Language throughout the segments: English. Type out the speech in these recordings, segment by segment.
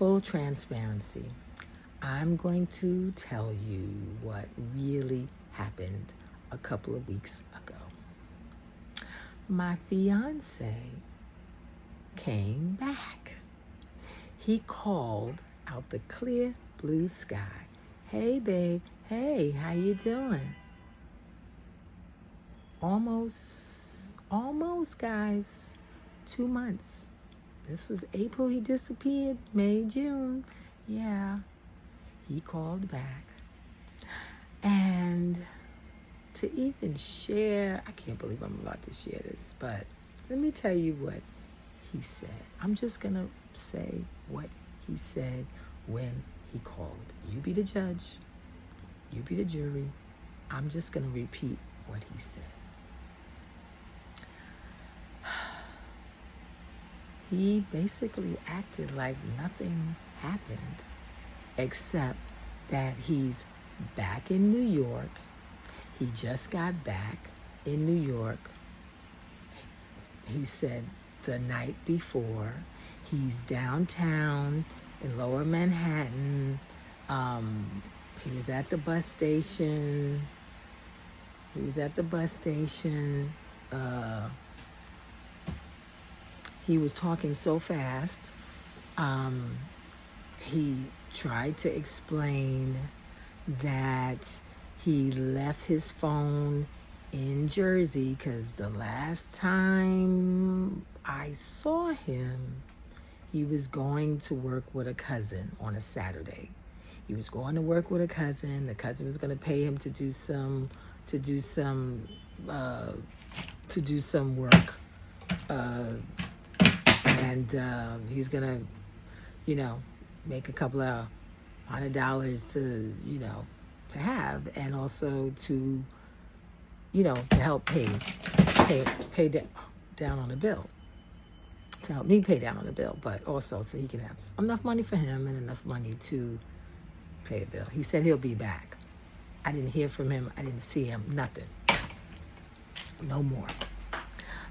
Full transparency. I'm going to tell you what really happened a couple of weeks ago. My fiance came back. He called out the clear blue sky. Hey, babe. Hey, how you doing? Almost, guys. 2 months. This was April. He disappeared. May, June. Yeah. He called back. And to even share, I can't believe I'm about to share this, but let me tell you what he said. I'm just going to say what he said when he called. You be the judge. You be the jury. I'm just going to repeat what he said. He basically acted like nothing happened, except that he's back in New York. He just got back in New York. He said the night before. He's downtown in Lower Manhattan. He was at the bus station. He was talking so fast. He tried to explain that he left his phone in Jersey because the last time I saw him, he was going to work with a cousin on a Saturday. He was going to work with a cousin. The cousin was going to pay him to do some work. And he's gonna, make a couple of $100 to have, and also to help pay down on the bill, to help me pay down on the bill, but also so he can have enough money for him and enough money to pay a bill. He said he'll be back. I didn't hear from him. I didn't see him. Nothing. No more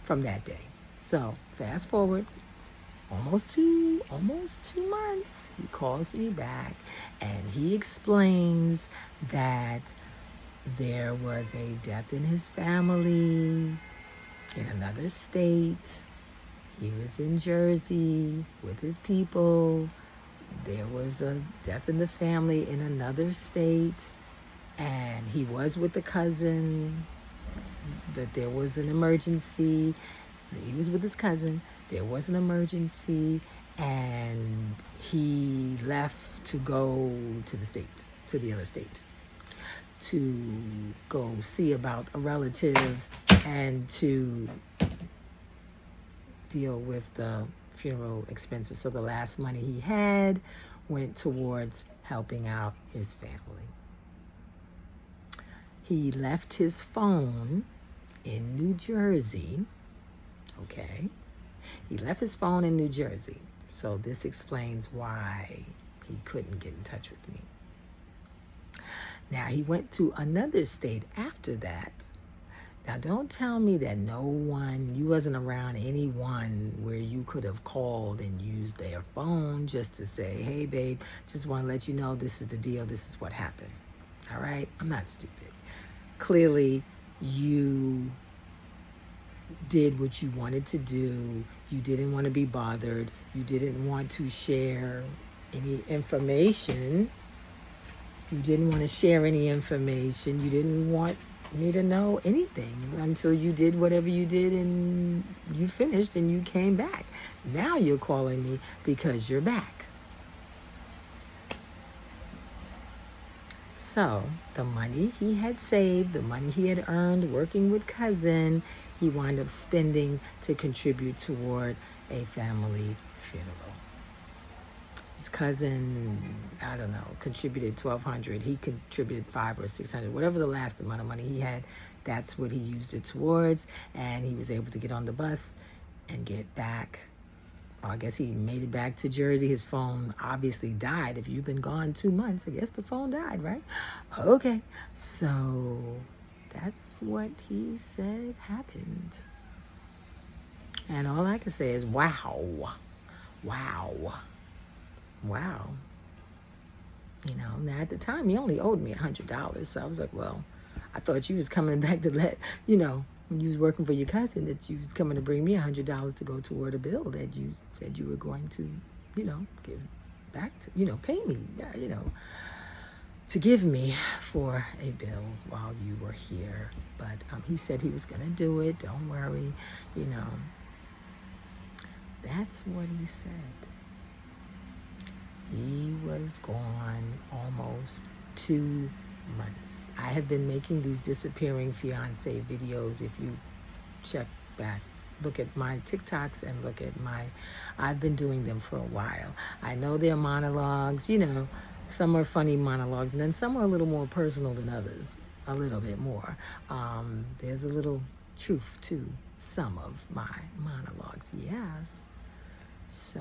from that day. So fast forward. Almost two months, he calls me back and he explains that there was a death in his family in another state. He was in Jersey with his people. There was a death in the family in another state, and he was with the cousin, but there was an emergency. He was with his cousin. There was an emergency, and he left to go to the other state, to go see about a relative and to deal with the funeral expenses. So the last money he had went towards helping out his family. He left his phone in New Jersey. Okay. He left his phone in New Jersey. So this explains why he couldn't get in touch with me. Now, he went to another state after that. Now, don't tell me that you wasn't around anyone where you could have called and used their phone just to say, hey, babe, just want to let you know this is the deal. This is what happened. All right? I'm not stupid. Clearly, you did what you wanted to do. You didn't want to be bothered. You didn't want to share any information. You didn't want to share any information. You didn't want me to know anything until you did whatever you did and you finished and you came back. Now you're calling me because you're back. So the money he had saved, the money he had earned working with cousin, he wound up spending to contribute toward a family funeral. His cousin, I don't know, contributed $1,200. He contributed $500 or $600, whatever the last amount of money he had. That's what he used it towards, and he was able to get on the bus and get back. I guess he made it back to Jersey. His phone obviously died. If you've been gone 2 months, I guess the phone died, right? Okay, so that's what he said happened. And all I can say is, wow. Wow. wow. Now at the time, he only owed me $100. So I was like, well, I thought you was coming back to when you was working for your cousin, that you was coming to bring me $100 to go toward a bill that you said you were going to, give back to, pay me, to give me for a bill while you were here. But he said he was going to do it. Don't worry. That's what he said. He was gone almost 2 months. I have been making these disappearing fiance videos. If you check back, look at my TikToks and look at I've been doing them for a while. I know they're monologues, some are funny monologues, and then some are a little more personal than others, a little bit more. There's a little truth to some of my monologues, yes. So,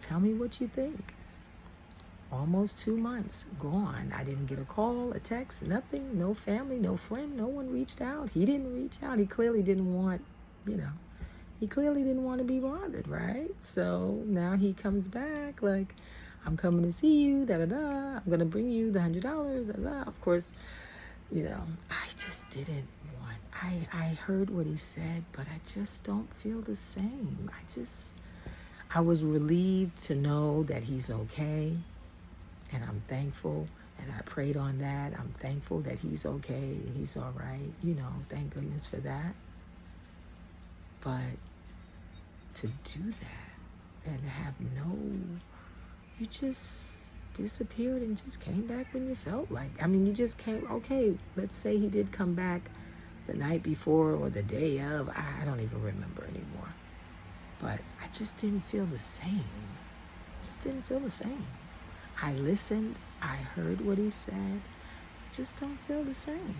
tell me what you think. Almost 2 months gone. I didn't get a call, a text, nothing. No family, no friend. No one reached out. He didn't reach out. He clearly didn't want, he clearly didn't want to be bothered, right? So now he comes back like, I'm coming to see you, da-da-da. I'm going to bring you the $100, da-da-da. Of course, I just didn't want. I heard what he said, but I just don't feel the same. I was relieved to know that he's okay, and I'm thankful, and I prayed on that. I'm thankful that he's okay and he's all right, thank goodness for that. But to do that and have you just disappeared and just came back when you felt like. You just came, okay, let's say he did come back the night before or the day of. I don't even remember anymore. But I just didn't feel the same. Just didn't feel the same. I listened. I heard what he said. I just don't feel the same.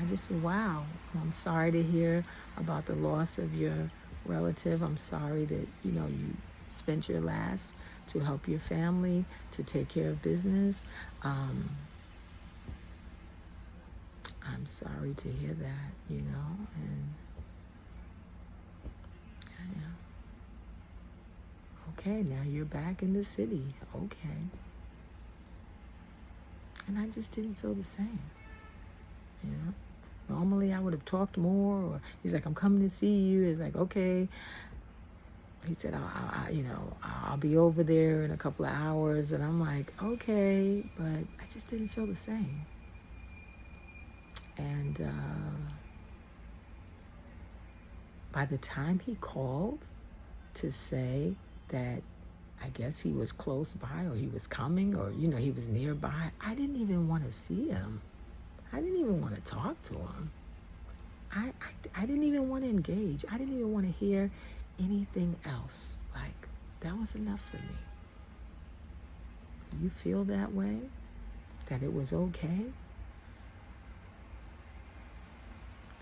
I just said, wow. I'm sorry to hear about the loss of your relative. I'm sorry that, you spent your last to help your family, to take care of business. I'm sorry to hear that, and yeah. Okay, now you're back in the city. Okay. And I just didn't feel the same. Normally I would have talked more, or he's like, I'm coming to see you. It's like, okay. He said, I'll be over there in a couple of hours. And I'm like, okay, but I just didn't feel the same. And by the time he called to say that I guess he was close by, or he was coming, or, he was nearby, I didn't even want to see him. I didn't even want to talk to him. I didn't even want to engage. I didn't even want to hear anything else. Like, that was enough for me. You feel that way? That it was okay?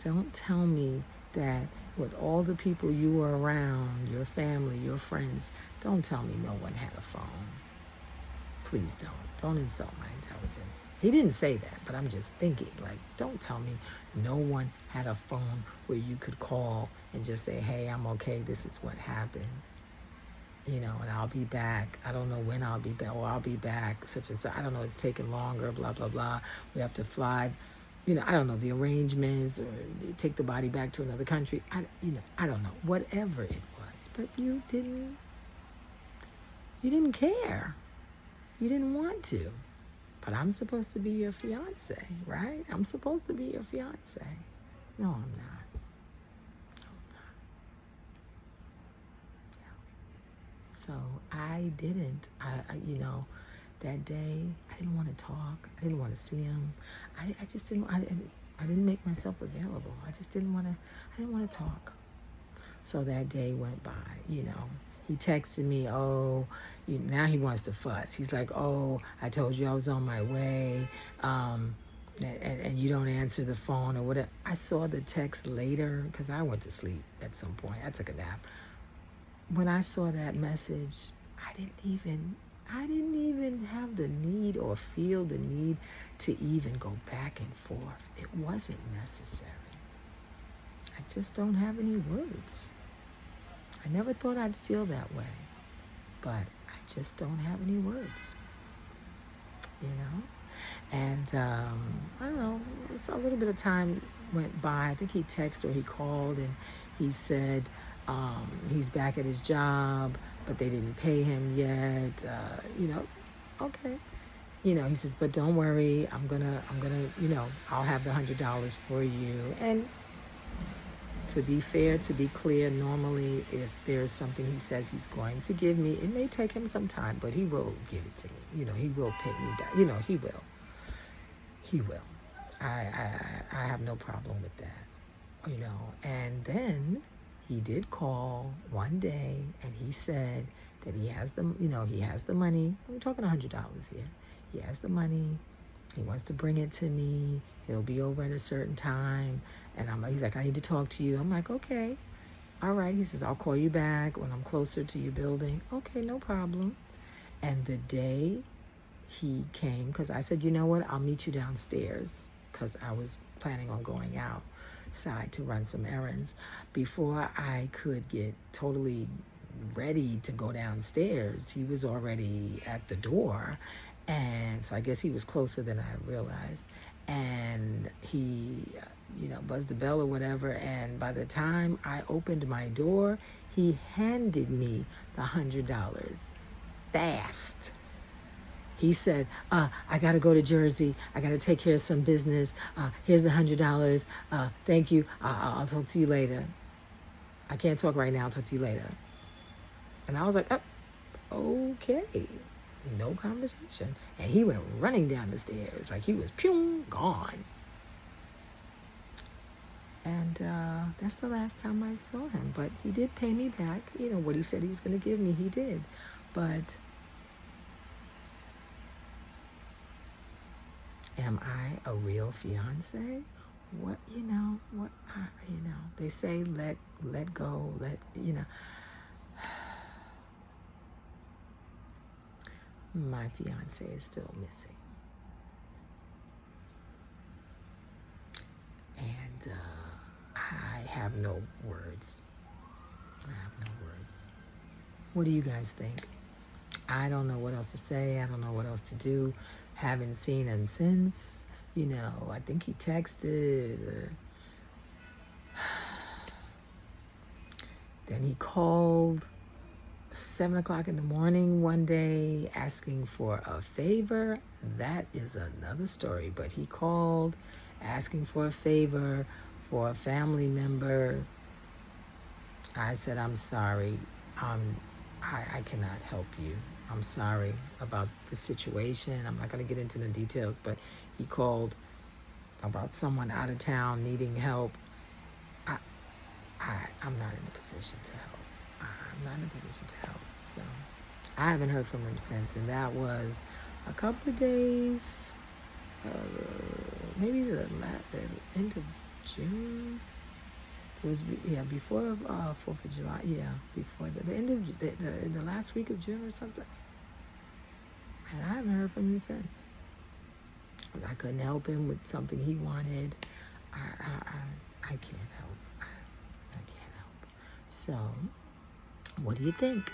Don't tell me that with all the people you were around, your family, your friends, don't tell me no one had a phone. Please don't. Don't insult my intelligence. He didn't say that, but I'm just thinking, like, don't tell me no one had a phone where you could call and just say, hey, I'm okay, this is what happened. And I'll be back. I don't know when I'll be back, or I'll be back, such and such. I don't know, it's taking longer, blah, blah, blah. We have to fly, I don't know, the arrangements, or take the body back to another country. I don't know, whatever it was. But you didn't care. You didn't want to. But I'm supposed to be your fiance, right? I'm supposed to be your fiance. No, I'm not. No, I'm not. No. So I didn't. That day, I didn't want to talk. I didn't want to see him. I just didn't. I didn't make myself available. I just didn't want to. I didn't want to talk. So that day went by. He texted me, now he wants to fuss. He's like, I told you I was on my way, and you don't answer the phone or whatever. I saw the text later because I went to sleep at some point. I took a nap. When I saw that message, I didn't even have the need or feel the need to even go back and forth. It wasn't necessary. I just don't have any words. I never thought I'd feel that way. but I just don't have any words, you know? And I don't know, it's a little bit of time went by. I think he texted or he called and he said he's back at his job, but they didn't pay him yet. Okay. He says, but don't worry, I'm gonna, I'll have the $100 for you. And to be fair, to be clear, normally if there's something he says he's going to give me, it may take him some time, but he will give it to me. He will pay me back. He will. He will. I have no problem with that. And then he did call one day and he said that he has the money. I'm talking $100 here. He has the money. He wants to bring it to me. He'll be over at a certain time. And he's like, I need to talk to you. I'm like, okay. All right. He says, I'll call you back when I'm closer to your building. Okay, no problem. And the day he came, because I said, you know what, I'll meet you downstairs, because I was planning on going outside to run some errands. Before I could get totally ready to go downstairs, he was already at the door. And so I guess he was closer than I realized. And he, buzzed the bell or whatever. And by the time I opened my door, he handed me the $100 fast. He said, I got to go to Jersey. I got to take care of some business. Here's the $100. Thank you. I'll talk to you later. I can't talk right now. I'll talk to you later. And I was like, okay. No conversation. And he went running down the stairs like he was gone. And that's the last time I saw him. But he did pay me back. What he said he was going to give me, he did. But am I a real fiance? They say let go, my fiance is still missing. And I have no words. What do you guys think? I don't know what else to say. I don't know what else to do. Haven't seen him since. I think he texted. Then he called 7 o'clock in the morning one day asking for a favor. That is another story. But he called asking for a favor for a family member. I said, I'm sorry. I cannot help you. I'm sorry about the situation. I'm not going to get into the details, but he called about someone out of town needing help. I'm not in a position to help. I'm not in a position to help. So I haven't heard from him since, and that was a couple of days, maybe the end of June. It was before 4th of July. Yeah, before the end of the last week of June or something. And I haven't heard from him since. I couldn't help him with something he wanted. I can't help. I can't help. So, what do you think?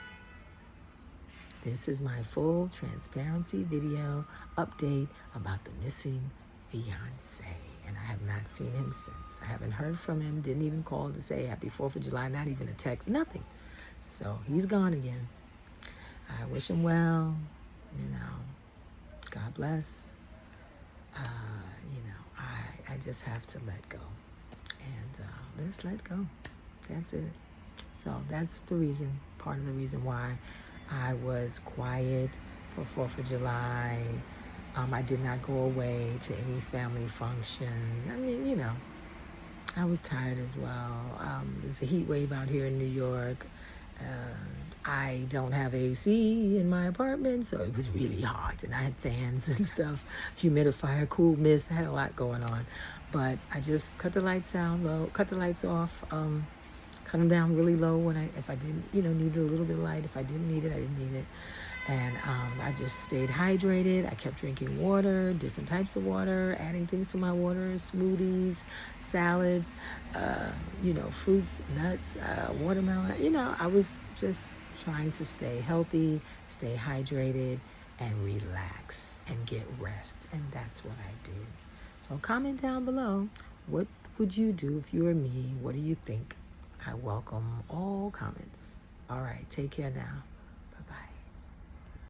This is my full transparency video update about the missing fiance. And I have not seen him since. I haven't heard from him. Didn't even call to say happy 4th of July. Not even a text. Nothing. So he's gone again. I wish him well. God bless. I just have to let go. And let's let go. That's it. So that's the reason, part of the reason why I was quiet for 4th of July. I did not go away to any family function. I mean, I was tired as well. There's a heat wave out here in New York. I don't have AC in my apartment, so it was really hot. And I had fans and stuff, humidifier, cool mist. I had a lot going on. But I just cut the lights down low, cut the lights off, cut them down really low when if I didn't, needed a little bit of light. If I didn't need it, I didn't need it. And I just stayed hydrated. I kept drinking water, different types of water, adding things to my water, smoothies, salads, fruits, nuts, watermelon. I was just trying to stay healthy, stay hydrated, and relax and get rest. And that's what I did. So comment down below, what would you do if you were me? What do you think? I welcome all comments. All right, take care now.